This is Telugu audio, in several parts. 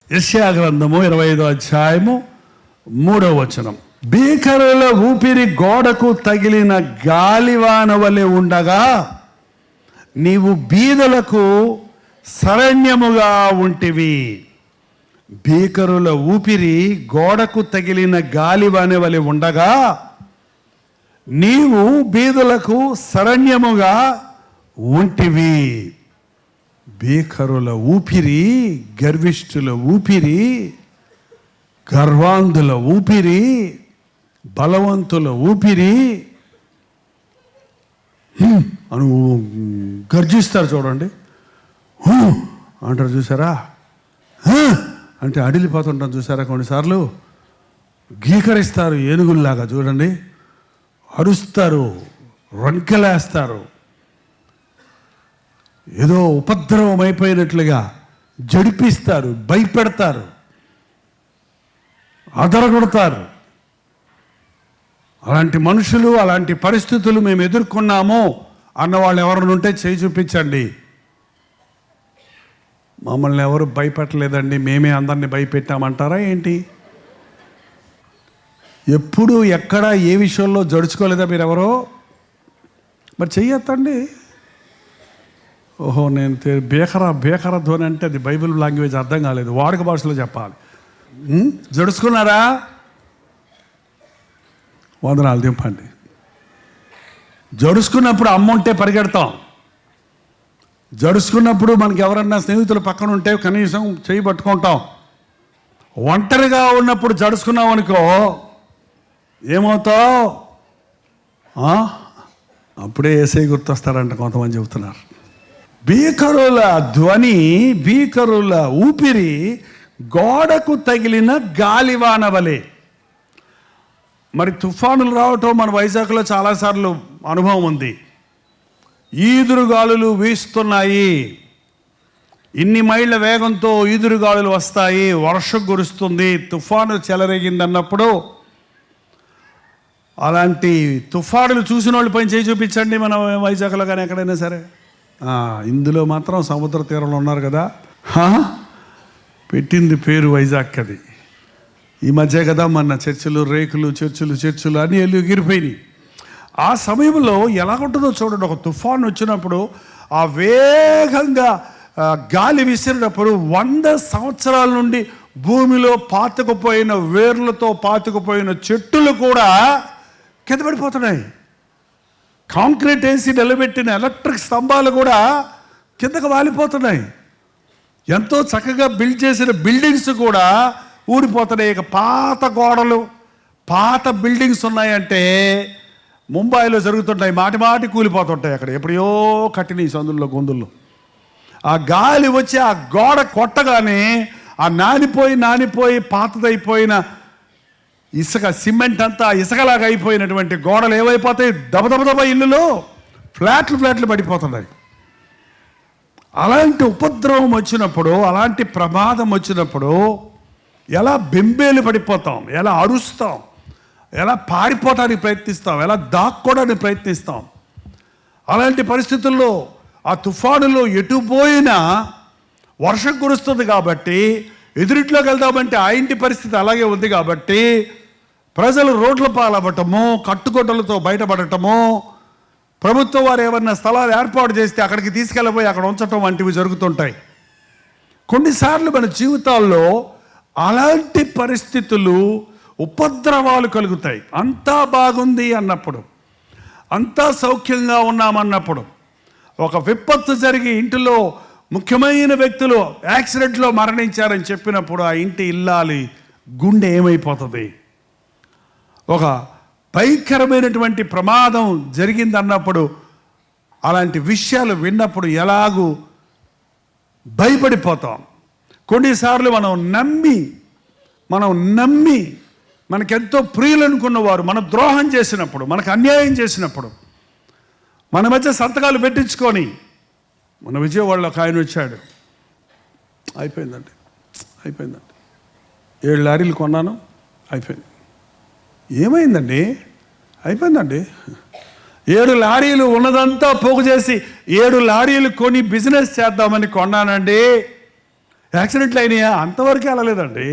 యెషయా గ్రంథము 25వ అధ్యాయము 3వ వచనం. భీకరుల ఊపిరి గోడకు తగిలిన గాలివాన వలె ఉండగా నీవు బీదలకు శరణ్యముగా ఉంటివి. భీకరుల ఊపిరి గోడకు తగిలిన గాలివాన వలె ఉండగా నీవు బీదలకు శరణ్యముగా ఉంటివి. భీకరుల ఊపిరి, గర్విష్ఠుల ఊపిరి, గర్వాంధుల ఊపిరి, బలవంతుల ఊపిరి అని గర్జిస్తారు చూడండి. అంటారు చూసారా, అంటే అడిలిపోతుంటాం చూసారా. కొన్నిసార్లు గీకరిస్తారు ఏనుగుల్లాగా చూడండి, అరుస్తారు, రంకెలేస్తారు, ఏదో ఉపద్రవం అయిపోయినట్లుగా జడిపిస్తారు, భయపెడతారు, అదరగొడతారు. అలాంటి మనుషులు, అలాంటి పరిస్థితులు మేము ఎదుర్కొన్నాము అన్నవాళ్ళు ఎవరైనా ఉంటే చేయి చూపించండి. మమ్మల్ని ఎవరు భయపెట్టలేదండి, మేమే అందరినీ భయపెట్టామంటారా ఏంటి? ఎప్పుడు ఎక్కడ ఏ విషయంలో జడుచుకోలేదా మీరెవరో? మరి చెయ్యొద్దండి. ఓహో, నేను బేకర ధ్వని అంటే అది బైబిల్ లాంగ్వేజ్ అర్థం కాలేదు, వాడుక భాషలో చెప్పాలి. జడుచుకున్నారా? వందనాలు దింపండి. జడుచుకున్నప్పుడు అమ్మ ఉంటే పరిగెడతాం. జడుచుకున్నప్పుడు మనకి ఎవరన్నా స్నేహితులు పక్కన ఉంటే కనీసం చేయి పట్టుకుంటాం. ఒంటరిగా ఉన్నప్పుడు జడుచుకున్నాం అనుకో ఏమవుతావు? అప్పుడే యేసయ్య గుర్తొస్తారంట కొంతమంది చెబుతున్నారు. భీకరుల ధ్వని, భీకరుల ఊపిరి గోడకు తగిలిన గాలివాన వలె. మరి తుఫానులు రావటం మన వైజాగ్లో చాలాసార్లు అనుభవం ఉంది. ఈదురుగాలులు వీస్తున్నాయి, ఇన్ని మైళ్ళ వేగంతో ఈదురుగాలులు వస్తాయి, వర్షం కురుస్తుంది, తుఫాను చెలరేగిందన్నప్పుడు అలాంటి తుఫానులు చూసిన వాళ్ళు పైన చేయి చూపించండి. మన వైజాగ్లో కానీ ఎక్కడైనా సరే. ఇందులో మాత్రం సముద్ర తీరంలో ఉన్నారు కదా, పెట్టింది పేరు వైజాగ్. అది ఈ మధ్య కదా మన చర్చిలు, రేకులు, చర్చిలు అన్నీ ఎగిరిపోయినాయి. ఆ సమయంలో ఎలా ఉంటుందో చూడండి. ఒక తుఫాను వచ్చినప్పుడు ఆ వేగంగా గాలి విసిరినప్పుడు 100 సంవత్సరాల నుండి భూమిలో పాతుకుపోయిన వేర్లతో పాతుకుపోయిన చెట్టులు కూడా కింద పడిపోతున్నాయి. కాంక్రీట్ వేసి నిలబెట్టిన ఎలక్ట్రిక్ స్తంభాలు కూడా కిందకు వాలిపోతున్నాయి. ఎంతో చక్కగా బిల్డ్ చేసిన బిల్డింగ్స్ కూడా ఊడిపోతున్నాయి. ఇక పాత గోడలు, పాత బిల్డింగ్స్ ఉన్నాయంటే ముంబైలో జరుగుతుంటాయి, మాటి కూలిపోతుంటాయి. అక్కడ ఎప్పుడో కట్టినాయి సందుల్లో గొంతుల్లో. ఆ గాలి వచ్చి ఆ గోడ కొట్టగానే ఆ నానిపోయి పాతదైపోయిన ఇసుక, సిమెంట్ అంతా ఇసుకలాగా అయిపోయినటువంటి గోడలు ఏమైపోతాయి? దబదబ ఇల్లులో ఫ్లాట్లు పడిపోతున్నాయి. అలాంటి ఉపద్రవం వచ్చినప్పుడు, అలాంటి ప్రమాదం వచ్చినప్పుడు ఎలా బెంబేలు పడిపోతాం, ఎలా అరుస్తాం, ఎలా పారిపోవడానికి ప్రయత్నిస్తాం, ఎలా దాక్కోవడానికి ప్రయత్నిస్తాం. అలాంటి పరిస్థితుల్లో ఆ తుఫానులో ఎటు పోయినా వర్షం కురుస్తుంది కాబట్టి ఎదురింట్లోకి వెళ్దామంటే ఆ ఇంటి పరిస్థితి అలాగే ఉంది కాబట్టి ప్రజలు రోడ్ల పాలవ్వటము, కట్టుకొట్టలతో బయటపడటము, ప్రభుత్వం వారు ఏమన్నా స్థలాలు ఏర్పాటు చేస్తే అక్కడికి తీసుకెళ్ళిపోయి అక్కడ ఉంచటం వంటివి జరుగుతుంటాయి. కొన్నిసార్లు మన జీవితాల్లో అలాంటి పరిస్థితులు, ఉపద్రవాలు కలుగుతాయి. అంతా బాగుంది అన్నప్పుడు, అంతా సౌఖ్యంగా ఉన్నామన్నప్పుడు, ఒక విపత్తు జరిగి ఇంటిలో ముఖ్యమైన వ్యక్తులు యాక్సిడెంట్లో మరణించారని చెప్పినప్పుడు ఆ ఇంటి ఇల్లాలి గుండె ఏమైపోతుంది? ఒక భయంకరమైనటువంటి ప్రమాదం జరిగిందన్నప్పుడు, అలాంటి విషయాలు విన్నప్పుడు ఎలాగూ భయపడిపోతాం. కొన్నిసార్లు మనం నమ్మి మనకెంతో ప్రియులు అనుకున్న వారు మన ద్రోహం చేసినప్పుడు, మనకు అన్యాయం చేసినప్పుడు, మన మధ్య సంతకాలు పెట్టించుకొని, మన విజయవాడలో ఒక ఆయన వచ్చాడు, అయిపోయిందండి 7 లారీలు కొన్నాను, అయిపోయింది. ఏమైందండి? అయిపోయిందండి. 7 లారీలు ఉన్నదంతా పోగు చేసి 7 లారీలు కొని బిజినెస్ చేద్దామని కొన్నానండి. యాక్సిడెంట్లు అయినాయా? అంతవరకే వెళ్ళలేదండి.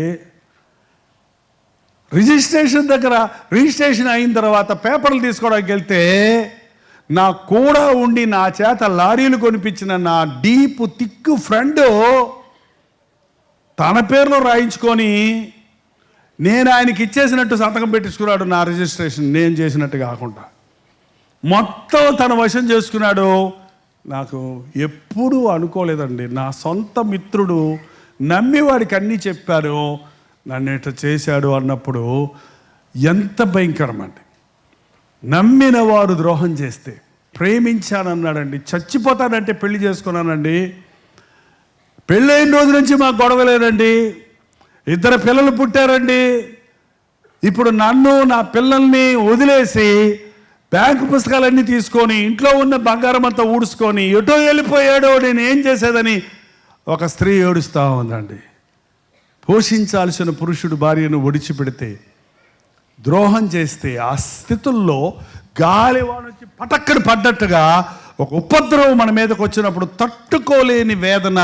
రిజిస్ట్రేషన్ అయిన తర్వాత పేపర్లు తీసుకోవడానికి వెళ్తే నా కూడా ఉండి నా చేత లారీలు కొనిపించిన నా డీప్ థిక్ ఫ్రెండ్ తన పేరులో రాయించుకొని నేను ఆయనకి ఇచ్చేసినట్టు సంతకం పెట్టించుకున్నాడు. నా రిజిస్ట్రేషన్ నేను చేసినట్టు కాకుండా మొత్తం తన వశం చేసుకున్నాడు. నాకు ఎప్పుడూ అనుకోలేదండి, నా సొంత మిత్రుడు నమ్మి వాడికి అన్నీ చెప్పారు, నన్ను ఇట్లా చేశాడు అన్నప్పుడు ఎంత భయంకరమండి. నమ్మిన వారు ద్రోహం చేస్తే, ప్రేమించానన్నాడండి, చచ్చిపోతానంటే పెళ్లి చేసుకున్నానండి, పెళ్ళైన రోజు నుంచి మాకు గొడవలేదండి, 2 పిల్లలు పుట్టారండి, ఇప్పుడు నన్ను నా పిల్లల్ని వదిలేసి బ్యాంకు పుస్తకాలన్నీ తీసుకొని ఇంట్లో ఉన్న బంగారం అంతా ఊడ్చుకొని ఎటో వెళ్ళిపోయాడో, నేను ఏం చేసేదని ఒక స్త్రీ ఏడుస్తూ ఉందండి. పోషించాల్సిన పురుషుడు భార్యను ఒడిచిపెడితే, ద్రోహం చేస్తే, ఆ స్థితుల్లో గాలివాన వచ్చి పటక్కన పడ్డట్టుగా ఒక ఉపద్రవం మన మీదకి వచ్చినప్పుడు తట్టుకోలేని వేదన,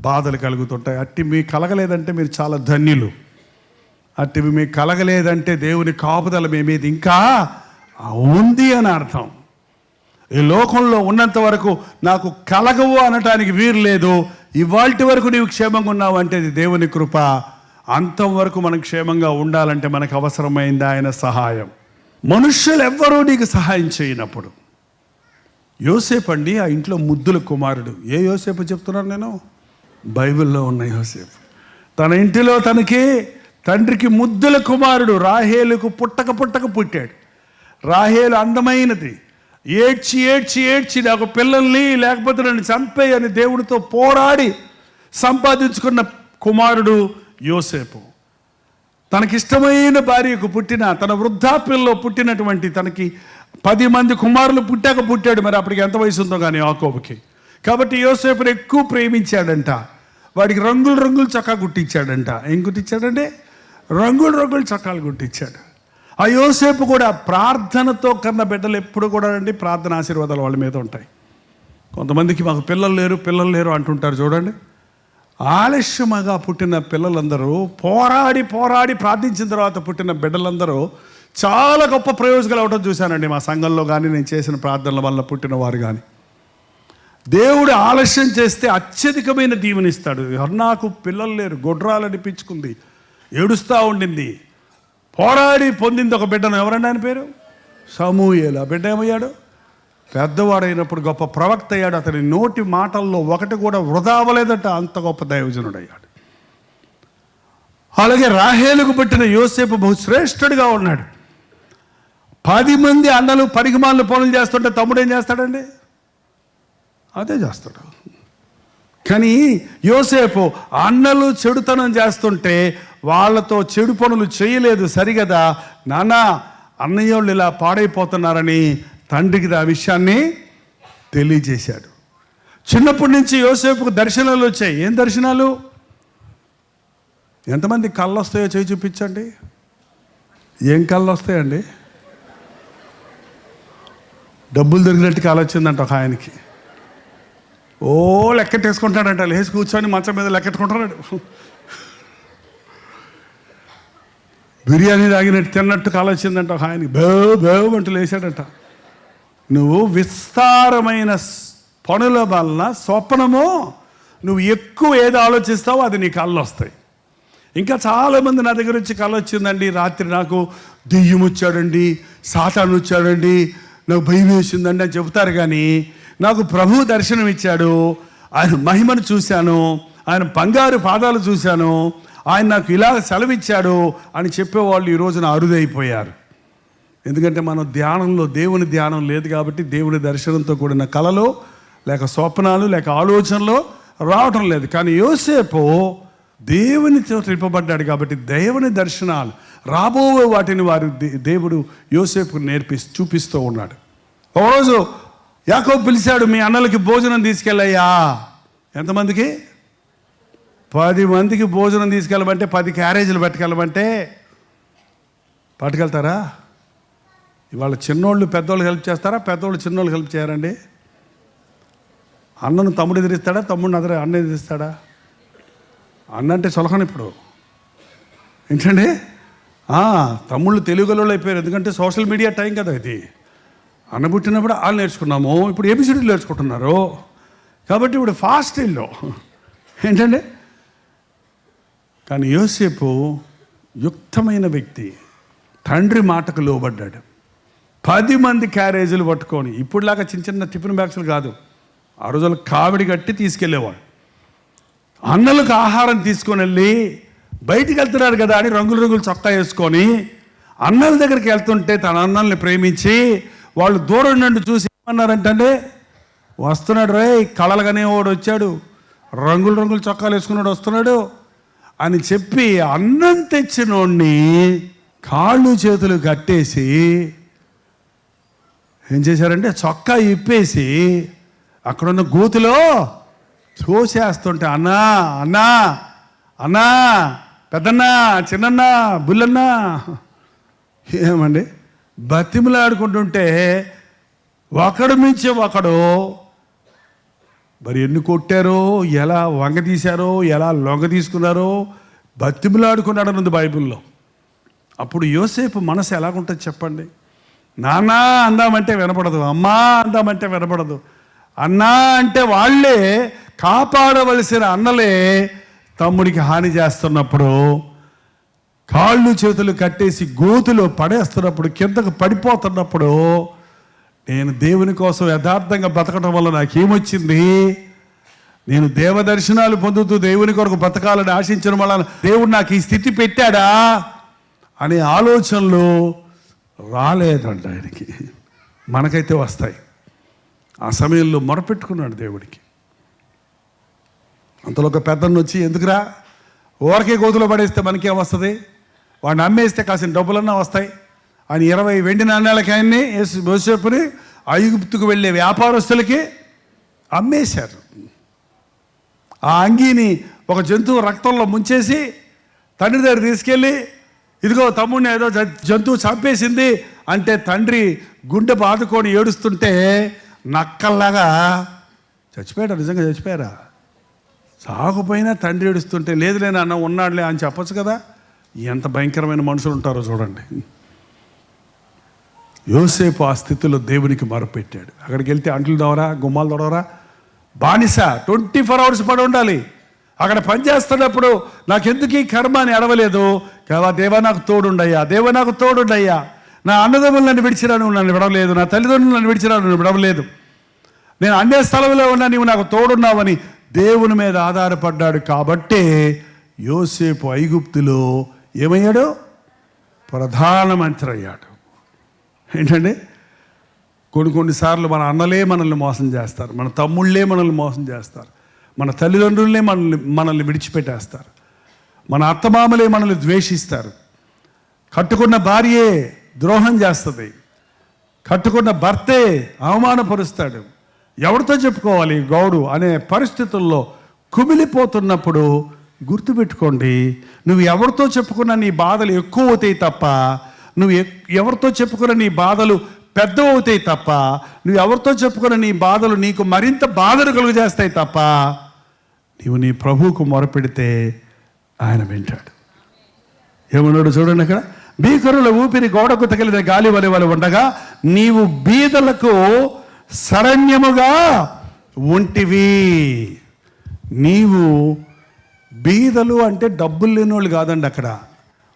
బాధలు కలుగుతుంటాయి. అట్టి మీకు కలగలేదంటే మీరు చాలా ధన్యులు. అట్టివి మీకు కలగలేదంటే దేవుని కాపుదల మీ మీద ఇంకా ఉంది అని అర్థం. ఈ లోకంలో ఉన్నంత వరకు నాకు కలగవు అనటానికి వీలు లేదు. ఇవాల్టి వరకు నీవు క్షేమంగా ఉన్నావు అంటే ఇది దేవుని కృప. అంతం వరకు మనం క్షేమంగా ఉండాలంటే మనకు అవసరమైంది ఆయన సహాయం. మనుష్యులు ఎవ్వరూ నీకు సహాయం చేయనప్పుడు, యోసేపు అండి ఆ ఇంట్లో ముద్దుల కుమారుడు. ఏ యోసేపు చెప్తున్నాను నేను? బైబిల్లో ఉన్న యోసేపు. తన ఇంటిలో తనకి తండ్రికి ముద్దుల కుమారుడు. రాహేలుకు పుట్టక పుట్టాడు. రాహేలు అందమైనది. ఏడ్చి ఏడ్చి ఏడ్చి నాకు పిల్లల్ని లేకపోతే నన్ను చంపేయని దేవుడితో పోరాడి సంపాదించుకున్న కుమారుడు యోసేపు. తనకిష్టమైన భార్యకు పుట్టిన, తన వృద్ధాప్యంలో పుట్టినటువంటి, తనకి 10 మంది కుమారులు పుట్టాడు. మరి అప్పటికి ఎంత వయసు ఉందో కానీ యాకోబుకి. కాబట్టి యోసేపుని ఎక్కువ ప్రేమించాడంట. వాడికి రంగులు చొక్కా గుట్టించాడంట. ఏం గుట్టించాడంటే రంగులు చొక్కాలు గుట్టించాడు. ఆ యోసేపు కూడా ప్రార్థనతో కన్న బిడ్డలు ఎప్పుడు కూడా అండి ప్రార్థన ఆశీర్వాదాలు వాళ్ళ మీద ఉంటాయి. కొంతమందికి మాకు పిల్లలు లేరు అంటుంటారు చూడండి. ఆలస్యముగా పుట్టిన పిల్లలందరూ పోరాడి ప్రార్థించిన తర్వాత పుట్టిన బిడ్డలందరూ చాలా గొప్ప ప్రయోజనాలు అవడం చూశానండి. మా సంఘంలో కానీ నేను చేసిన ప్రార్థనల వల్ల పుట్టిన వారు కానీ. దేవుడు ఆలస్యం చేస్తే అత్యధికమైన దీవెనిస్తాడు. నాకు పిల్లలు లేరు, గొడ్రాలు అనిపించుకుంది, ఏడుస్తూ ఉండింది, పోరాడి పొందింది ఒక బిడ్డను. ఎవరండి ఆయన పేరు? సమూయేలు. ఆ బిడ్డ ఏమయ్యాడు? పెద్దవాడైనప్పుడు గొప్ప ప్రవక్త అయ్యాడు. అతని నోటి మాటల్లో ఒకటి కూడా వృధా అవ్వలేదట. అంత గొప్ప దైవజనుడు అయ్యాడు. అలాగే రాహేలుకు పుట్టిన యోసేపు బహుశ్రేష్ఠుడిగా ఉన్నాడు. 10 మంది అన్నలు పరిగమాలను పనులు చేస్తుంటే తమ్ముడు ఏం చేస్తాడండి? అదే చేస్తాడు. కానీ యోసేపు అన్నలు చెడుతనం చేస్తుంటే వాళ్ళతో చెడు పనులు చేయలేదు. సరిగదా నాన్న, అన్నయ్యోళ్ళు ఇలా పాడైపోతున్నారని తండ్రికి ఆ విషయాన్ని తెలియజేశాడు. చిన్నప్పటి నుంచి యోసేపుకు దర్శనాలు వచ్చాయి. ఏం దర్శనాలు? ఎంతమంది కళ్ళు వస్తాయో చేయి చూపించండి. ఏం కళ్ళు వస్తాయండి? డబ్బులు దొరికినట్టు కళ వచ్చిందంట ఒక ఆయనకి. ఓ లెక్కటేసుకుంటాడంట, లేచి కూర్చొని మంచం మీద లెక్కెట్టుకుంటున్నాడు. బిర్యానీ తాగినట్టు తిన్నట్టు కళ వచ్చిందంట ఒక ఆయనకి. బేవ్ అంటూ లేచాడంట. నువ్వు విస్తారమైన పనుల వలన స్వప్నము, నువ్వు ఎక్కువ ఏది ఆలోచిస్తావో అది నీ కళ్ళు వస్తాయి. ఇంకా చాలామంది నా దగ్గర వచ్చి కళ వచ్చిందండి, రాత్రి నాకు దెయ్యం వచ్చాడండి, సాతాను వచ్చాడండి, నాకు భయం వేసిందండి అని చెబుతారు. కానీ నాకు ప్రభు దర్శనం ఇచ్చాడు, ఆయన మహిమను చూశాను, ఆయన బంగారు పాదాలు చూశాను, ఆయన నాకు ఇలా సెలవిచ్చాడు అని చెప్పేవాళ్ళు ఈ రోజున అరుదైపోయారు. ఎందుకంటే మనం ధ్యానంలో దేవుని ధ్యానం లేదు కాబట్టి దేవుని దర్శనంతో కూడిన కళలు లేక స్వప్నాలు లేక ఆలోచనలు రావటం లేదు. కానీ యోసేపు దేవునితో నింపబడ్డాడు కాబట్టి దేవుని దర్శనాలు రాబో వాటిని దేవుడు యోసేపుకు చూపిస్తూ ఉన్నాడు. ఒకరోజు యాకోబు పిలిచాడు, మీ అన్నలకి భోజనం తీసుకెళ్ళయ్యా. ఎంతమందికి? 10 మందికి భోజనం తీసుకెళ్ళమంటే 10 క్యారేజీలు పట్టుకెళ్తారా? ఇవాళ చిన్నోళ్ళు పెద్దోళ్ళు హెల్ప్ చేస్తారా? పెద్దోళ్ళు చిన్నోళ్ళు హెల్ప్ చేయారండి? అన్నను తమ్ముడు ఎదిరిస్తాడా? తమ్ముడిని అన్న ఎదిరిస్తాడా? అన్నంటే చొలకని ఇప్పుడు ఏంటండి, తమ్ముళ్ళు తెలుగులో అయిపోయారు. ఎందుకంటే సోషల్ మీడియా టైం కదా ఇది. అన్న పుట్టినప్పుడు వాళ్ళు నేర్చుకున్నాము, ఇప్పుడు ఏబిసిడీలు నేర్చుకుంటున్నారు. కాబట్టి ఇప్పుడు ఫాస్ట్ ఇల్లు ఏంటండి. కానీ యోసేపు యుక్తమైన వ్యక్తి, తండ్రి మాటకు లోబడ్డాడు. 10 మంది క్యారేజీలు పట్టుకొని, ఇప్పుడులాగా చిన్న చిన్న టిఫిన్ బ్యాగ్స్లు కాదు, ఆ రోజులు కావిడి కట్టి తీసుకెళ్ళేవాడు. అన్నలకు ఆహారం తీసుకొని వెళ్ళి బయటికి వెళ్తున్నారు కదా అని రంగులు రంగులు చొక్కా వేసుకొని అన్నల దగ్గరికి వెళ్తుంటే తన అన్నల్ని ప్రేమించి వాళ్ళు దూరం నుండి చూసి ఏమన్నారంటే, వస్తున్నాడు రే కళలుగానే వాడు వచ్చాడు, రంగులు రంగులు చొక్కాలు వేసుకున్నాడు వస్తున్నాడు అని చెప్పి అన్నం తెచ్చినోడిని కాళ్ళు చేతులు కట్టేసి ఏం చేశారంటే చొక్కా ఇప్పేసి అక్కడున్న గోతిలో తోసేస్తుంటే, అన్నా అన్నా అన్నా, పెద్దన్నా, చిన్నన్నా, బుల్లన్నా, ఏమండి బతిమలాడుకుంటుంటే ఒకడు మించి ఒకడు మరి ఎన్ని కొట్టారో, ఎలా వంగ తీశారో, ఎలా లొంగ తీసుకున్నారో బతిమలాడుకున్నాడు ఉంది బైబిల్లో. అప్పుడు యోసేపు మనసు ఎలాగుంటుంది చెప్పండి. నాన్న అందామంటే వినపడదు, అమ్మా అందామంటే వినపడదు. అన్నా అంటే వాళ్ళే కాపాడవలసిన అన్నలే తమ్ముడికి హాని చేస్తున్నప్పుడు, కాళ్ళు చేతులు కట్టేసి గోతులో పడేస్తున్నప్పుడు, కిందకు పడిపోతున్నప్పుడు, నేను దేవుని కోసం యథార్థంగా బ్రతకడం వల్ల నాకేమొచ్చింది, నేను దేవదర్శనాలు పొందుతూ దేవుని కొరకు బ్రతకాలని ఆశించడం వల్ల దేవుడు నాకు ఈ స్థితి పెట్టాడా అనే ఆలోచనలు రాలేదంట ఆయనకి. మనకైతే వస్తాయి. ఆ సమయంలో మొరపెట్టుకున్నాడు దేవుడికి. అంతలో ఒక పెద్దన్న వచ్చి, ఎందుకురా ఊరకే గోతులో పడేస్తే మనకేం వస్తుంది, వాడిని అమ్మేస్తే కాసిన డబ్బులన్నా వస్తాయి అని 20 వెండి నాణ్యాలకి ఆయన్ని యోసేపుని ఐగుప్తుకు వెళ్ళే వ్యాపారస్తులకి అమ్మేశారు. ఆ అంగీని ఒక జంతువు రక్తంలో ముంచేసి తండ్రి దగ్గర తీసుకెళ్ళి, ఇదిగో తమ్ముడిని ఏదో జంతువు చంపేసింది అంటే తండ్రి గుండె బాదుకొని ఏడుస్తుంటే నక్కల్లాగా చచ్చిపోయాడు. నిజంగా చచ్చిపోయారా? సాగుపోయినా తండ్రి ఏడుస్తుంటే లేదులే నాన్న ఉన్నాడులే అని చెప్పచ్చు కదా. ఎంత భయంకరమైన మనుషులు ఉంటారో చూడండి. యోసేపు ఆ స్థితిలో దేవునికి మొరపెట్టాడు. అక్కడికి వెళ్తే అంట్లు దొవరా, గుమ్మాలు దొడవరా, బానిస 24 hours పడి ఉండాలి. అక్కడ పనిచేస్తున్నప్పుడు నాకెందుకు ఈ కర్మ అని అడవలేదు. కదా దేవా నాకు తోడుండయ్యా, దేవా నాకు తోడుండయ్యా, నా అన్నదమ్ములు నన్ను విడిచిరా, నువ్వు నన్ను విడవలేదు, నా తల్లిదండ్రులు నన్ను విడిచిరా, నువ్వు విడవలేదు, నేను అన్య స్థలంలో ఉన్నా, నీవు నాకు తోడున్నావని దేవుని మీద ఆధారపడ్డాడు. కాబట్టే యోసేపు ఐగుప్తులో ఏమయ్యాడు? ప్రధానమంత్రి అయ్యాడు. ఏంటండి, కొన్నిసార్లు మన అన్నలే మనల్ని మోసం చేస్తారు, మన తమ్ముళ్ళే మనల్ని మోసం చేస్తారు, మన తల్లిదండ్రులనే మనల్ని విడిచిపెట్టేస్తారు, మన అత్తమామలే మనల్ని ద్వేషిస్తారు, కట్టుకున్న భార్యే ద్రోహం చేస్తుంది, కట్టుకున్న భర్తే అవమానపరుస్తాడు. ఎవరితో చెప్పుకోవాలి గౌడు అనే పరిస్థితుల్లో కుమిలిపోతున్నప్పుడు గుర్తుపెట్టుకోండి, నువ్వు ఎవరితో చెప్పుకున్న నీ బాధలు ఎక్కువ అవుతాయి తప్ప, నువ్వు ఎవరితో చెప్పుకున్న నీ బాధలు పెద్దవి అవుతాయి తప్ప, నువ్వు ఎవరితో చెప్పుకున్న నీ బాధలు నీకు మరింత బాధలు కలుగజేస్తాయి తప్ప, నీవు నీ ప్రభువుకు మొరపెడితే ఆయన వింటాడు. ఏమన్నాడు చూడండి అక్కడ, భీకరుల ఊపిరి గోడకు తగిలిన గాలి వలె ఉండగా నీవు బీదలకు శరణ్యముగా ఉంటివి. నీవు బీదలు అంటే డబ్బులు లేని వాళ్ళు కాదండి. అక్కడ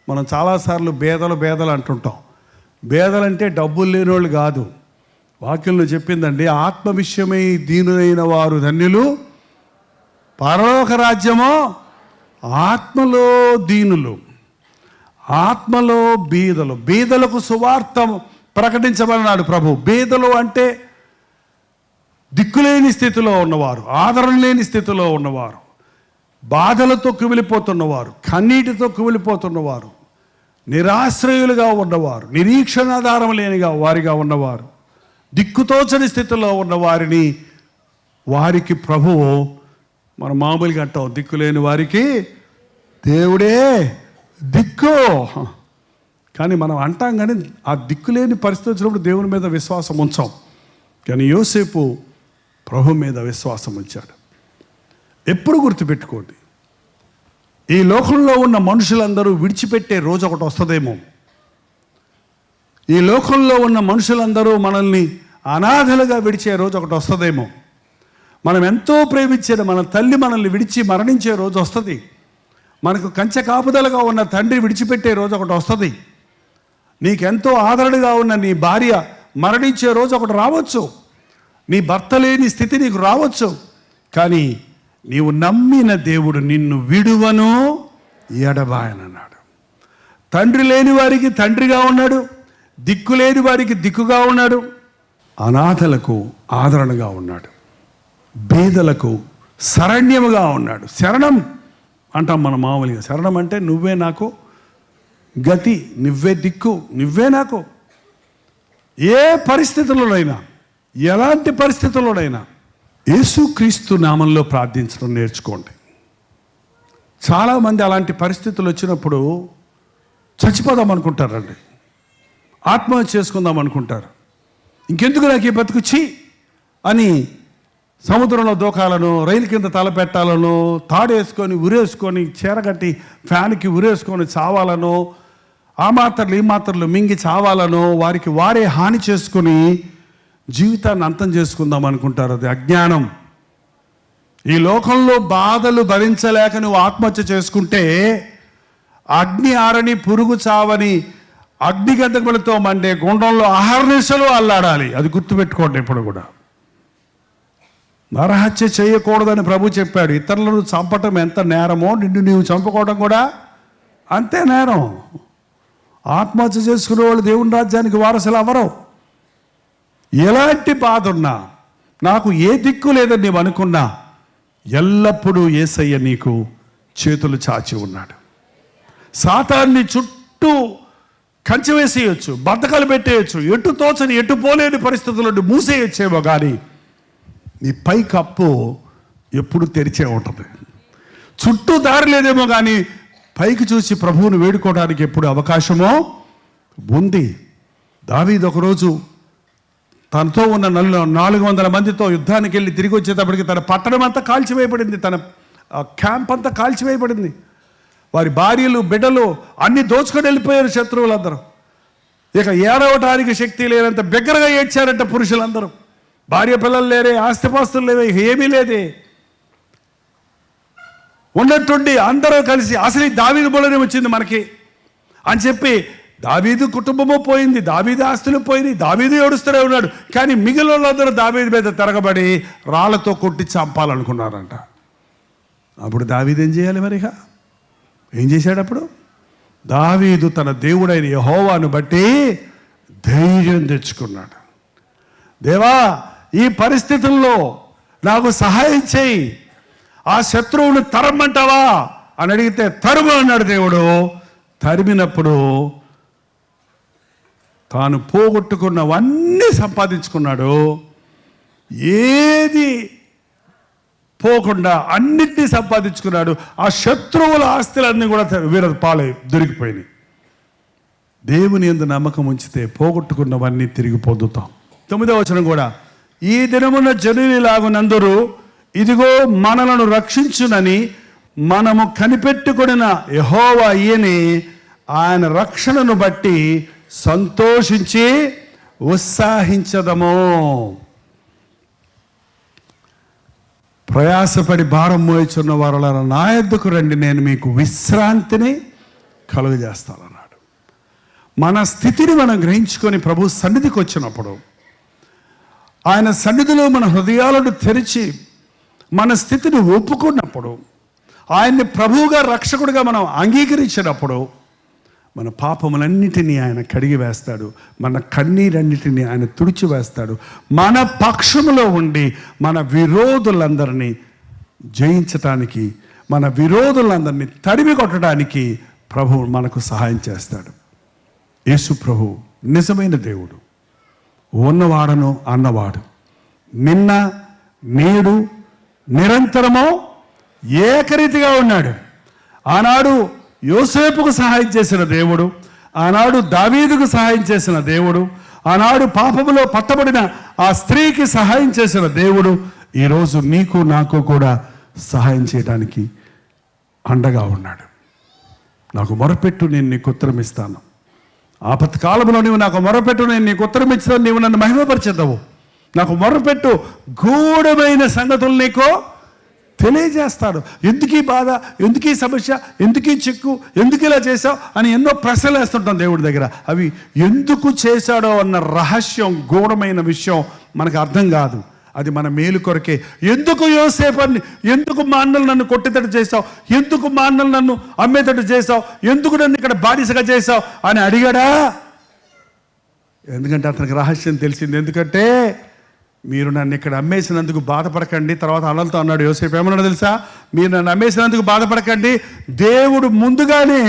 మనం చాలాసార్లు బేదలు అంటుంటాం. బేదలంటే డబ్బులు లేని వాళ్ళు కాదు. వాక్యంలో చెప్పిందండి, ఆత్మ విషయమై దీనులైన వారు ధన్యులు, పరలోక రాజ్యమో. ఆత్మలో దీనులు, ఆత్మలో బీదలు. బీదలకు సువార్త ప్రకటించబడినాడు ప్రభు. బీదలు అంటే దిక్కులేని స్థితిలో ఉన్నవారు, ఆదరణ లేని స్థితిలో ఉన్నవారు, బాధలతో కుమిలిపోతున్నవారు, కన్నీటితో కుమిలిపోతున్నవారు, నిరాశ్రయులుగా ఉన్నవారు, నిరీక్షణాధారం లేనిగా వారిగా ఉన్నవారు, దిక్కుతోచని స్థితిలో ఉన్న వారికి ప్రభువు, మనం మామూలుగా అంటాం దిక్కులేని వారికి దేవుడే దిక్కు. కానీ మనం అంటాం కానీ ఆ దిక్కులేని పరిస్థితి వచ్చినప్పుడు దేవుని మీద విశ్వాసం ఉంచాం. కానీ యోసేపు ప్రభు మీద విశ్వాసం ఉంచాడు. ఎప్పుడు గుర్తుపెట్టుకోండి, ఈ లోకంలో ఉన్న మనుషులందరూ విడిచిపెట్టే రోజు ఒకటి వస్తుందేమో. ఈ లోకంలో ఉన్న మనుషులందరూ మనల్ని అనాథలుగా విడిచే రోజు ఒకటి వస్తుందేమో. మనం ఎంతో ప్రేమించిన మన తల్లి మనల్ని విడిచి మరణించే రోజు వస్తుంది. మనకు కంచె కాపుదలుగా ఉన్న తండ్రి విడిచిపెట్టే రోజు ఒకటి వస్తుంది. నీకెంతో ఆదరణగా ఉన్న నీ భార్య మరణించే రోజు ఒకటి రావచ్చు. నీ భర్త లేని స్థితి నీకు రావచ్చు. కానీ నీవు నమ్మిన దేవుడు నిన్ను విడువను ఎడబాయనన్నాడు. తండ్రి లేని వారికి తండ్రిగా ఉన్నాడు, దిక్కు లేని వారికి దిక్కుగా ఉన్నాడు, అనాథలకు ఆదరణగా ఉన్నాడు, బీదలకు శరణ్యముగా ఉన్నాడు. శరణం అంటాం మనం మామూలుగా. శరణం అంటే నువ్వే నాకు గతి, నువ్వే దిక్కు, నువ్వే నాకు. ఏ పరిస్థితుల్లోనైనా, ఎలాంటి పరిస్థితుల్లోనైనా యేసుక్రీస్తు నామంలో ప్రార్థించడం నేర్చుకోండి. చాలామంది అలాంటి పరిస్థితులు వచ్చినప్పుడు చచ్చిపోదాం అనుకుంటారండి, ఆత్మహత్య చేసుకుందాం అనుకుంటారు. ఇంకెందుకు నాకు ఈ బతుకుచ్చి అని సముద్రంలో దూకాలను, రైలు కింద తలపెట్టాలను, తాడేసుకొని ఉరేసుకొని చీరగట్టి ఫ్యాన్కి ఉరేసుకొని చావాలను, ఆ మాత్రలు ఈ మాత్రలు మింగి చావాలను వారికి వారే హాని చేసుకొని జీవితాన్ని అంతం చేసుకుందాం అనుకుంటారు. అది అజ్ఞానం. ఈ లోకంలో బాధలు భరించలేక నువ్వు ఆత్మహత్య చేసుకుంటే అగ్ని ఆరని పురుగు చావని అగ్నిగంధకులతో మండే గుండంలో అహర్నిశలు అల్లాడాలి. అది గుర్తుపెట్టుకోండి. ఇప్పుడు కూడా నరహత్య చేయకూడదని ప్రభు చెప్పాడు. ఇతరులను చంపటం ఎంత నేరమో నిన్ను నీవు చంపుకోవడం కూడా అంతే నేరం. ఆత్మహత్య చేసుకునే వాళ్ళు దేవుని రాజ్యానికి వారసులు అవ్వరు. ఎలాంటి బాధ ఉన్నా, నాకు ఏ దిక్కు లేదని నీవు అనుకున్నా, ఎల్లప్పుడూ యేసయ్య నీకు చేతులు చాచి ఉన్నాడు. సాతాన్ని చుట్టూ కంచె వేసేయచ్చు, బద్దకాలు పెట్టేయచ్చు, ఎటు తోచని ఎటు పోలేని పరిస్థితులను మూసేయచ్చేమో, కానీ నీ పై కప్పు ఎప్పుడు తెరిచే ఉంటుంది. చుట్టూ దారి లేదేమో కానీ పైకి చూసి ప్రభువును వేడుకోవడానికి ఎప్పుడు అవకాశమో ఉంది. దావీదు ఒకరోజు తనతో ఉన్న 400 మందితో యుద్ధానికి వెళ్ళి తిరిగి వచ్చేటప్పటికి తన పట్టణం అంతా కాల్చివేయబడింది, తన క్యాంప్ అంతా కాల్చివేయబడింది. వారి భార్యలు బిడ్డలు అన్ని దోచుకొని వెళ్ళిపోయారు శత్రువులందరూ. ఇక ఏడవటానికి శక్తి లేనంత బిగ్గరగా ఏడ్చారంట పురుషులందరూ. భార్య పిల్లలు లేరే, ఆస్తిపాస్తులు లేవే, ఏమీ లేదే. ఉన్నట్టుండి అందరూ కలిసి అసలు దావీదు మూలనే వచ్చింది మనకి అని చెప్పి దావీదు కుటుంబము పోయింది, దావీదు ఆస్తులు పోయినాయి, దావీదు ఏడుస్తూనే ఉన్నాడు. కానీ మిగిలిన వాళ్ళందరూ దావీదు మీద తిరగబడి రాళ్లతో కొట్టి చంపాలనుకున్నారంట. అప్పుడు దావీదు ఏం చేయాలి? మరిగా ఏం చేశాడు? అప్పుడు దావీదు తన దేవుడైన యెహోవాను బట్టి ధైర్యం తెచ్చుకున్నాడు. దేవా, ఈ పరిస్థితుల్లో నాకు సహాయం చేయి, ఆ శత్రువును తరమంటావా అని అడిగితే తరుము అన్నాడు దేవుడు. తరిమినప్పుడు తాను పోగొట్టుకున్నవన్నీ సంపాదించుకున్నాడు. ఏది పోకుండా అన్నిటినీ సంపాదించుకున్నాడు. ఆ శత్రువుల ఆస్తులన్నీ కూడా వీళ్ళ పాలై దొరికిపోయినాయి. దేవుని యందు నమ్మకం ఉంచితే పోగొట్టుకున్నవన్నీ తిరిగి పొందుతాం. 9వ వచనం కూడా, ఈ దినమున జనులాగునందరూ ఇదిగో మనలను రక్షించునని మనము కనిపెట్టుకొనిన యెహోవా ఈయనే, ఆయన రక్షణను బట్టి సంతోషించి ఉత్సాహించదము. ప్రయాసపడి భారం మోయిచున్న వారులారా నా యొద్దకు రండి, నేను మీకు విశ్రాంతిని కలుగజేస్తానన్నాడు. మన స్థితిని మనం గ్రహించుకొని ప్రభు సన్నిధికి వచ్చినప్పుడు, ఆయన సన్నిధిలో మన హృదయాలను తెరిచి మన స్థితిని ఒప్పుకున్నప్పుడు, ఆయన్ని ప్రభువుగా రక్షకుడిగా మనం అంగీకరించినప్పుడు మన పాపములన్నిటినీ ఆయన కడిగి వేస్తాడు. మన కన్నీరన్నిటినీ ఆయన తుడిచివేస్తాడు. మన పక్షములో ఉండి మన విరోధులందరినీ జయించటానికి, మన విరోధులందరినీ తరిమి కొట్టడానికి ప్రభు మనకు సహాయం చేస్తాడు. యేసు ప్రభు నిజమైన దేవుడు, ఉన్నవాడను అన్నవాడు, నిన్న నేడు నిరంతరము ఏకరీతిగా ఉన్నాడు. ఆనాడు యోసేపుకు సహాయం చేసిన దేవుడు, ఆనాడు దావీదుకు సహాయం చేసిన దేవుడు, ఆనాడు పాపములో పట్టబడిన ఆ స్త్రీకి సహాయం చేసిన దేవుడు ఈరోజు నీకు నాకు కూడా సహాయం చేయడానికి అండగా ఉన్నాడు. నాకు మొరపెట్టు, నేను నీకు ఉత్తరం ఇస్తాను. ఆపత్కాలంలో నీవు నాకు మొరపెట్టు, నేను నీకు ఉత్తరం ఇస్తాను. నీవు నన్ను మహిమపరిచేద్దావు. నాకు మొరపెట్టు, గూఢమైన సంగతులు నీకు తెలియజేస్తాడు. ఎందుకీ బాధ, ఎందుకీ సమస్య, ఎందుకీ చిక్కు, ఎందుకు ఇలా చేశావు అని ఎన్నో ప్రశ్నలు వేస్తుంటాం దేవుడి దగ్గర. అవి ఎందుకు చేశాడో అన్న రహస్యం, గూఢమైన విషయం మనకు అర్థం కాదు. అది మన మేలు కొరకే. ఎందుకు యోసేపుని, ఎందుకు మా అన్నలు నన్ను కొట్టేటట్టు చేసావు, ఎందుకు మా అన్నలు నన్ను అమ్మేటట్టు చేసావు, ఎందుకు నన్ను ఇక్కడ బానిసగా చేసావు అని అడిగాడా? ఎందుకంటే అతనికి రహస్యం తెలిసింది. ఎందుకంటే మీరు నన్ను ఇక్కడ అమ్మేసినందుకు బాధపడకండి. తర్వాత అన్నలతో అన్నాడు యోసేపు, ఏమన్నాడు తెలుసా? మీరు నన్ను అమ్మేసినందుకు బాధపడకండి, దేవుడు ముందుగానే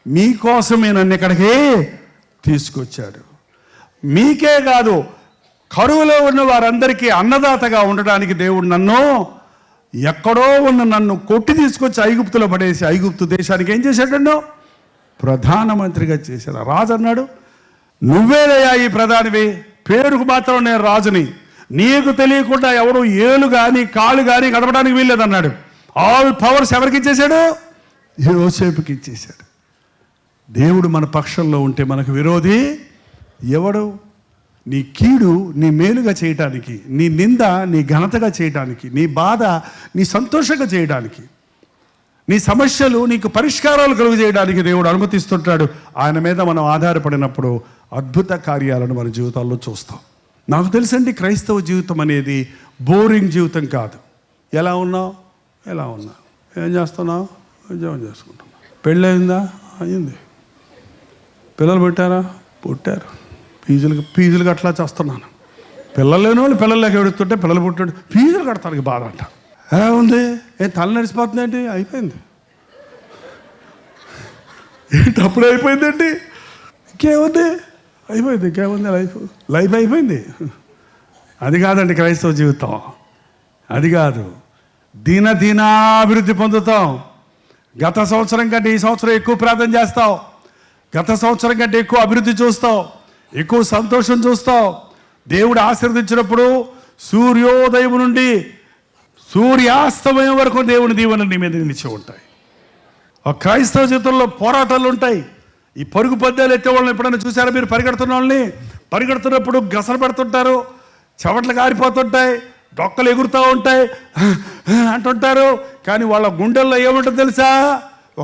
మీకోసమే నన్ను ఇక్కడికి తీసుకొచ్చాడు. మీకే కాదు, కరువులో ఉన్న వారందరికీ అన్నదాతగా ఉండడానికి దేవుడు నన్ను, ఎక్కడో ఉన్న నన్ను కొట్టి తీసుకొచ్చి ఐగుప్తులో పడేసి ఐగుప్తు దేశానికి ఏం చేశాడు? ప్రధానమంత్రిగా చేశాడు. రాజు అన్నాడు, నువ్వేదయ్యా ఈ ప్రధానివి, పేరుకు మాత్రం నేను రాజుని, నీకు తెలియకుండా ఎవరు ఏలు కానీ కాళ్ళు కానీ గడపడానికి వీల్లేదన్నాడు. ఆల్ పవర్స్ ఎవరికి ఇచ్చేశాడు? యోసేపుకి ఇచ్చేశాడు. దేవుడు మన పక్షంలో ఉంటే మనకు విరోధి ఎవడు? నీ కీడు నీ మేలుగా చేయటానికి, నీ నింద నీ ఘనతగా చేయటానికి, నీ బాధ నీ సంతోషంగా చేయడానికి, నీ సమస్యలు నీకు పరిష్కారాలు కలుగు చేయడానికి దేవుడు అనుమతిస్తుంటాడు. ఆయన మీద మనం ఆధారపడినప్పుడు అద్భుత కార్యాలను మన జీవితాల్లో చూస్తాం. నాకు తెలుసండి, క్రైస్తవ జీవితం అనేది బోరింగ్ జీవితం కాదు. ఎలా ఉన్నావు? ఎలా ఉన్నావు? ఏం చేస్తున్నావు? ఉద్యోగం చేసుకుంటున్నావు. పెళ్ళయిందా? అయింది. పిల్లలు పుట్టారా? పుట్టారు. ఫీజులు కట్టలా చేస్తున్నాను. పిల్లలు లేని వాళ్ళు పిల్లలు లేక ఎడుతుంటే పిల్లలు పుట్టాడు ఫీజులు కడతానికి బాధ అంట. ఎలా ఉంది? తల నడిచిపోతుంది ఏంటి? అయిపోయింది. ఏంటి అప్పుడే అయిపోయిందండి? ఇంకేముంది? అయిపోయింది. ఇంకేముంది? లైఫ్ అయిపోయింది. అది కాదండి క్రైస్తవ జీవితం. అది కాదు. దినాభివృద్ధి పొందుతాం. గత సంవత్సరం కంటే ఈ సంవత్సరం ఎక్కువ ప్రార్థన చేస్తావు. గత సంవత్సరం కంటే ఎక్కువ అభివృద్ధి చూస్తావు, ఎక్కువ సంతోషం చూస్తావు. దేవుడు ఆశీర్వదించినప్పుడు సూర్యోదయం నుండి సూర్యాస్తమయం వరకు దేవుని దీవెనలు నీ మీద నిలిచి ఉంటాయి. ఆ క్రైస్తవ జీవితంలో పోరాటాలు ఉంటాయి. ఈ పరుగు పద్యాలు ఎత్తే వాళ్ళని ఎప్పుడైనా చూసారా మీరు? పరిగెడుతున్న వాళ్ళని, పరిగెడుతున్నప్పుడు గసలు పడుతుంటారు, చెవట్లు కారిపోతుంటాయి, డొక్కలు ఎగురుతూ ఉంటాయి అంటుంటారు. కానీ వాళ్ళ గుండెల్లో ఏముంటుంది తెలుసా?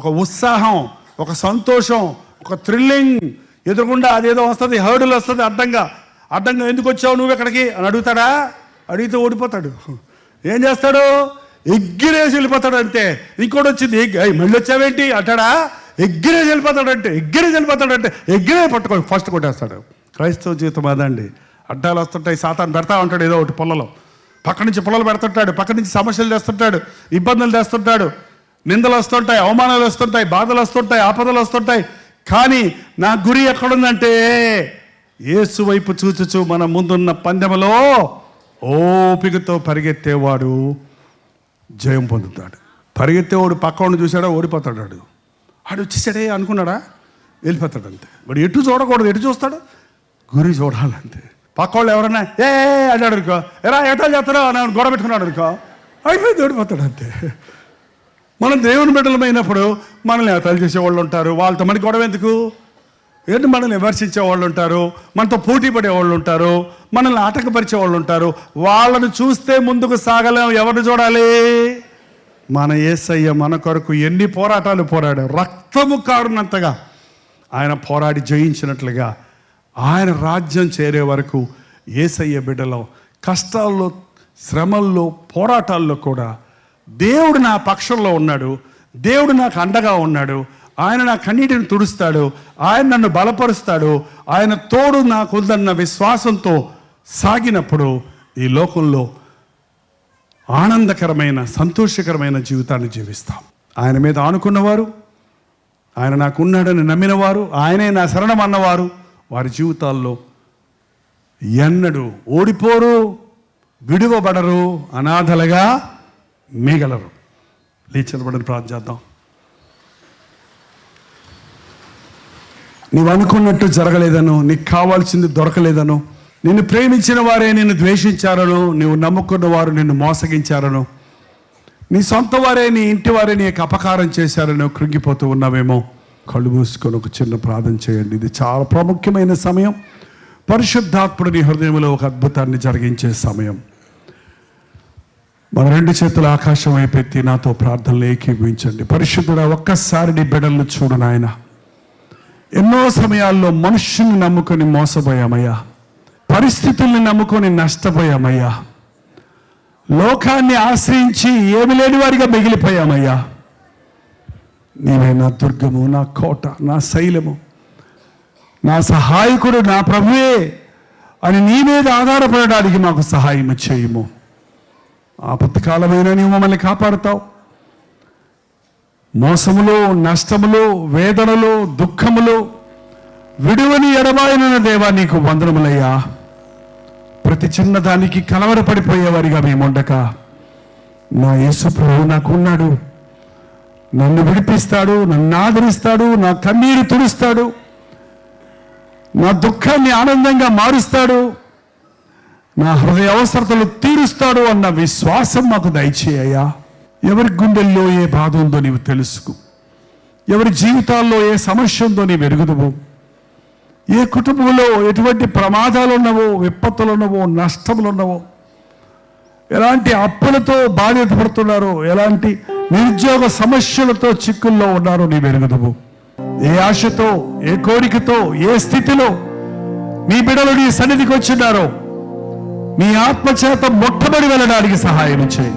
ఒక ఉత్సాహం, ఒక సంతోషం, ఒక థ్రిల్లింగ్. ఎదురుగుండా అదేదో వస్తుంది, హర్డులు వస్తుంది. అడ్డంగా ఎందుకు వచ్చావు నువ్వు ఎక్కడికి అని అడుగుతాడా? అడిగితే ఓడిపోతాడు. ఏం చేస్తాడు? ఎగ్గిరేసి వెళ్ళిపోతాడు. అంతే. ఇంకోటి వచ్చింది, మళ్ళీ వచ్చావేంటి అంటాడా? ఎగ్గిరేసి వెళ్ళిపోతాడంటే ఎగ్గిరే పట్టుకొని ఫస్ట్ కొట్టేస్తాడు. క్రైస్తవ జీవితం అదండి. అడ్డాలు వస్తుంటాయి, సాతాను పెడతా ఉంటాడు ఏదో ఒకటి పొలలో. పక్క నుంచి పొలలు పెడుతుంటాడు, పక్క నుంచి సమస్యలు తెస్తుంటాడు, ఇబ్బందులు తెస్తుంటాడు, నిందలు వస్తుంటాయి, అవమానాలు వస్తుంటాయి, బాధలు వస్తుంటాయి, ఆపదలు వస్తుంటాయి. కానీ నా గురి ఎక్కడుందంటే యేసు వైపు చూచుచు మన ముందున్న పందెంలో ఓపికతో పరిగెత్తేవాడు జయం పొందుతాడు. పరిగెత్తేవాడు పక్కవాడిని చూశాడా ఓడిపోతాడు. ఆడు వచ్చేసాడే అనుకున్నాడా? వెళ్ళిపోతాడు అంతే. వాడు ఎటు చూడకూడదు, ఎటు చూస్తాడు? గురి చూడాలంతే. పక్కవాళ్ళు ఎవరన్నా అన్నాడు అనుకో, ఎరా ఎటాలు చేస్తాడో అని గొడవ పెట్టుకున్నాడు అనుకో, అయిపోయింది, ఓడిపోతాడు అంతే. మనం దేవుని బిడ్డలమైనప్పుడు మనల్ని ఎటాలు చేసేవాళ్ళు ఉంటారు, వాళ్ళతో మనకి గొడవ ఎందుకు? ఏంటి? మనల్ని విమర్శించే వాళ్ళు ఉంటారు, మనతో పోటీ పడే వాళ్ళు ఉంటారు, మనల్ని ఆటంకపరిచే వాళ్ళు ఉంటారు. వాళ్ళను చూస్తే ముందుకు సాగలేం. ఎవరిని చూడాలి? మన యేసయ్య మన కొరకు ఎన్ని పోరాటాలు పోరాడారు. రక్తము కారునంతగా ఆయన పోరాడి జయించినట్లుగా ఆయన రాజ్యం చేరే వరకు యేసయ్య బిడ్డలో కష్టాల్లో, శ్రమల్లో, పోరాటాల్లో కూడా దేవుడు నా పక్షంలో ఉన్నాడు, దేవుడు నాకు అండగా ఉన్నాడు, ఆయన నా కన్నీటిని తుడుస్తాడు, ఆయన నన్ను బలపరుస్తాడు, ఆయన తోడు నాకు ఉందన్న విశ్వాసంతో సాగినప్పుడు ఈ లోకంలో ఆనందకరమైన, సంతోషకరమైన జీవితాన్ని జీవిస్తాం. ఆయన మీద ఆనుకున్నవారు, ఆయన నాకు ఉన్నాడని నమ్మినవారు, ఆయనే నా శరణం అన్నవారు వారి జీవితాల్లో ఎన్నడూ ఓడిపోరు, విడువబడరు, అనాథలుగా మిగలరు. లేచబడని ప్రార్థన చేద్దాం. నీవు అనుకున్నట్టు జరగలేదను, నీకు కావాల్సింది దొరకలేదను, నిన్ను ప్రేమించిన వారే నిన్ను ద్వేషించారను, నీవు నమ్ముకున్న వారు నిన్ను మోసగించారను, నీ సొంత వారే, నీ ఇంటి వారే నీకు అపకారం చేశారని కృంగిపోతూ ఉన్నావేమో. కళ్ళు మూసుకొని ఒక చిన్న ప్రార్థన చేయండి. ఇది చాలా ప్రాముఖ్యమైన సమయం. పరిశుద్ధాత్ముడు నీ హృదయంలో ఒక అద్భుతాన్ని జరిగించే సమయం. మన రెండు చేతులు ఆకాశం వైపెత్తి నాతో ప్రార్థనలు ఏకీభవించండి. పరిశుద్ధుడా, ఒక్కసారి నీ బిడ్డలను చూడు నాయన. ఎన్నో సమయాల్లో మనుష్యుని నమ్ముకొని మోసపోయామయ్యా, పరిస్థితుల్ని నమ్ముకొని నష్టపోయామయ్యా, లోకాన్ని ఆశ్రయించి ఏమి లేని వారిగా మిగిలిపోయామయ్యా. నీవే నా దుర్గము, నా కోట, నా శైలము, నా సహాయకుడు, నా ప్రభువే అని నీ మీద ఆధారపడడానికి మాకు సహాయం చేయము. ఆపత్కాలమైన నీవు మమ్మల్ని కాపాడుతావు. మోసములో, నష్టములో, వేదనలో, దుఃఖములో విడువని ఎడబాయన దేవా నీకు వందనములయ్యా. ప్రతి చిన్నదానికి కలవరపడిపోయేవారిగా మేముండక, నా యేసు ప్రభువు నాకున్నాడు, నన్ను విడిపిస్తాడు, నన్ను ఆదరిస్తాడు, నా కన్నీరు తుడుస్తాడు, నా దుఃఖాన్ని ఆనందంగా మారుస్తాడు, నా హృదయ అవసరతలు తీరుస్తాడు అన్న విశ్వాసం మాకు దయచేయ్యా. ఎవరి గుండెల్లో ఏ బాధ ఉందో నీవు తెలుసుకు, ఎవరి జీవితాల్లో ఏ సమస్య ఉందో నీవు ఎరుగుదువు, ఏ కుటుంబంలో ఎటువంటి ప్రమాదాలు ఉన్నవో, విపత్తులు ఉన్నవో, నష్టములు ఉన్నవో, ఎలాంటి అప్పులతో బాధితపడుతున్నారో, ఎలాంటి నిరుద్యోగ సమస్యలతో చిక్కుల్లో ఉన్నారో నీవు ఎరుగుదువు. ఏ ఆశతో, ఏ కోరికతో, ఏ స్థితిలో నీ బిడ్డలు నీ సన్నిధికి వచ్చినారో నీ ఆత్మచేత మొట్టబడి వెళ్ళడానికి సహాయం చేయి.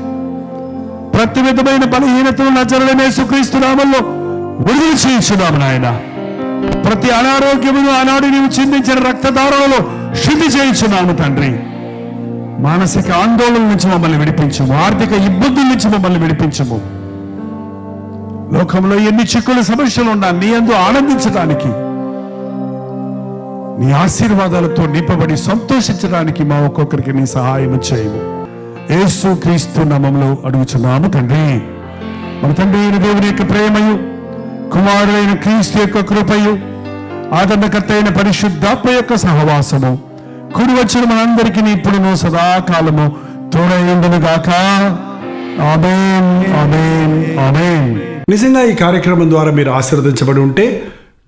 ప్రతి విధమైన బలహీనతను నజరుడైన యేసుక్రీస్తు నామములో విడుదల చేయించున్నాము నాయన. ప్రతి అనారోగ్యమును ఆనాడు నీవు చిందించిన రక్తధారలలో శుద్ధి చేయించున్నాము తండ్రి. మానసిక ఆందోళన నుంచి మమ్మల్ని విడిపించము, ఆర్థిక ఇబ్బందుల నుంచి మమ్మల్ని విడిపించము. లోకంలో ఎన్ని చిక్కుల సమస్యలు ఉన్నా నీ యందు ఆనందించడానికి, నీ ఆశీర్వాదాలతో నింపబడి సంతోషించడానికి మా ఒక్కొక్కరికి నీ సహాయం చేయము. యేసు క్రీస్తు నామములో అడుగుచున్నాము తండ్రి. మన తండ్రి అయిన దేవుని యొక్క ప్రేమయు, కుమారుడైన క్రీస్తు యొక్క కృపయు, ఆదరణకర్త అయిన పరిశుద్ధాత్మ యొక్క సహవాసము కూడి వచ్చిన మనందరికీ ఇప్పుడును సదాకాలము తోడైండును గాక. ఆమేన్, ఆమేన్, ఆమేన్. నిజంగా ఈ కార్యక్రమం ద్వారా మీరు ఆశీర్వదించబడి ఉంటే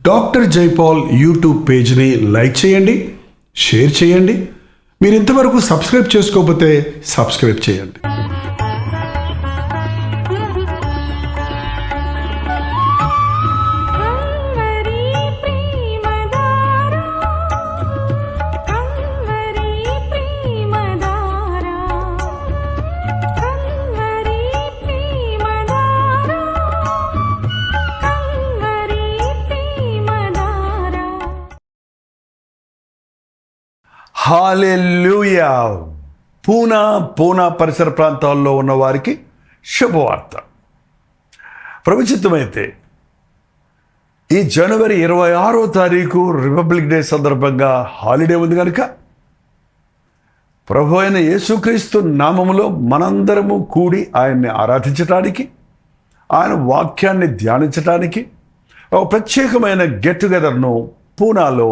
డాక్టర్ జైపాల్ యూట్యూబ్ పేజ్ని లైక్ చేయండి, షేర్ చేయండి. మీరు ఇంతవరకు సబ్స్క్రైబ్ చేసుకోకపోతే సబ్స్క్రైబ్ చేయండి. హల్లెలూయా. పూనా పరిసర ప్రాంతాల్లో ఉన్న వారికి శుభవార్త. ప్రభుచిత్తమైతే ఈ జనవరి 26వ తారీఖు రిపబ్లిక్ డే సందర్భంగా హాలిడే ఉంది కనుక ప్రభు అయిన యేసుక్రీస్తు నామములో మనందరము కూడి ఆయన్ని ఆరాధించటానికి, ఆయన వాక్యాన్ని ధ్యానించటానికి ఒక ప్రత్యేకమైన గెట్ టుగెదర్ను పూనాలో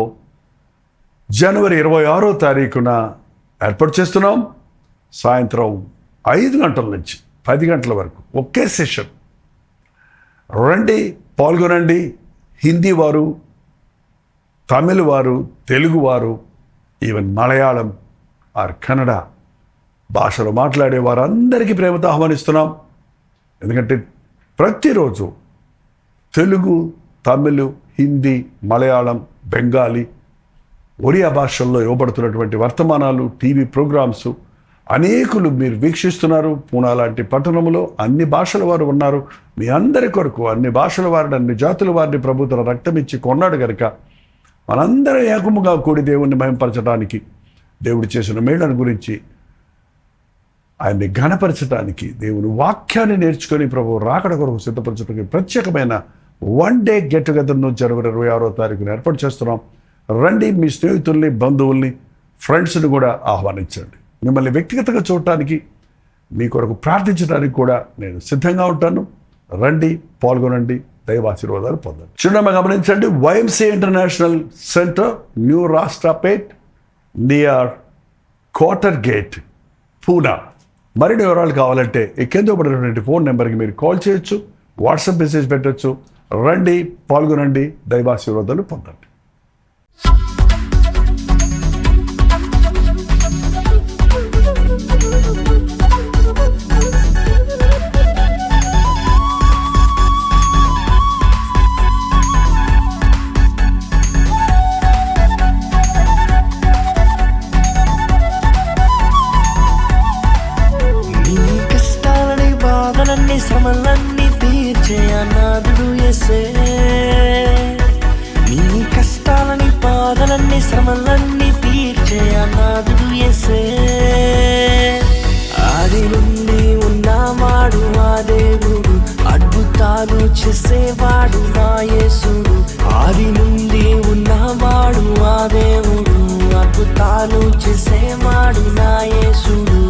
జనవరి 26వ తారీఖున ఏర్పాటు చేస్తున్నాం. సాయంత్రం 5 గంటల నుంచి 10 గంటల వరకు ఒకే సెషన్. రండి, పాల్గొనండి. హిందీ వారు, తమిళ వారు, తెలుగు వారు, ఈవెన్ మలయాళం ఆర్ కన్నడ భాషలో మాట్లాడే వారందరికీ ప్రేమతో ఆహ్వానిస్తున్నాం. ఎందుకంటే ప్రతిరోజు తెలుగు, తమిళ్, హిందీ, మలయాళం, బెంగాలీ, ఒరియా భాషల్లో ఇవ్వబడుతున్నటువంటి వర్తమానాలు, టీవీ ప్రోగ్రామ్స్ అనేకులు మీరు వీక్షిస్తున్నారు. పూనా లాంటి పట్టణంలో అన్ని భాషల వారు ఉన్నారు. మీ అందరి కొరకు అన్ని భాషల వారిని, అన్ని జాతుల వారిని ప్రభు తన రక్తం ఇచ్చి కొన్నాడు కనుక మనందరం ఏకముగా కూడి దేవుణ్ణి మహింపరచడానికి, దేవుడు చేసిన మేళ్లను గురించి ఆయన్ని ఘనపరచడానికి, దేవుని వాక్యాన్ని నేర్చుకొని ప్రభు రాకడ కొరకు సిద్ధపరచడానికి ప్రత్యేకమైన 1 డే గెట్ టుగెదర్ను జనవరి 26వ తారీఖున ఏర్పాటు చేస్తున్నాం. రండి, మీ స్నేహితుల్ని, బంధువుల్ని, ఫ్రెండ్స్ని కూడా ఆహ్వానించండి. మిమ్మల్ని వ్యక్తిగతంగా చూడటానికి, మీ కొరకు ప్రార్థించడానికి కూడా నేను సిద్ధంగా ఉంటాను. రండి, పాల్గొనండి, దైవాశీర్వాదాలు పొందండి. చిరునామా గమనించండి. YMCA international centre, new Rastapeth, near quarter gate, Poona. మరిన్ని వివరాలు కావాలంటే ఈ కింద పడినటువంటి ఫోన్ నెంబర్కి మీరు కాల్ చేయొచ్చు, వాట్సాప్ మెసేజ్ పెట్టచ్చు. రండి, పాల్గొనండి, దైవాశీర్వాదాలు పొందండి. శ్రమలన్నీ తీర్చే అనాథుడు యేసే. నీ కష్టాలని బాధలన్నీ శ్రమలన్నీ తీర్చే అనాథుడు యేసే. ఆది నుండి ఉన్నవాడు ఆ దేవుడు, అద్భుతాలు చేసేవాడు నా యేసుడు. ఆది నుండి ఉన్నవాడు ఆ దేవుడు, అద్భుతాలు చేసేవాడు నా యేసుడు.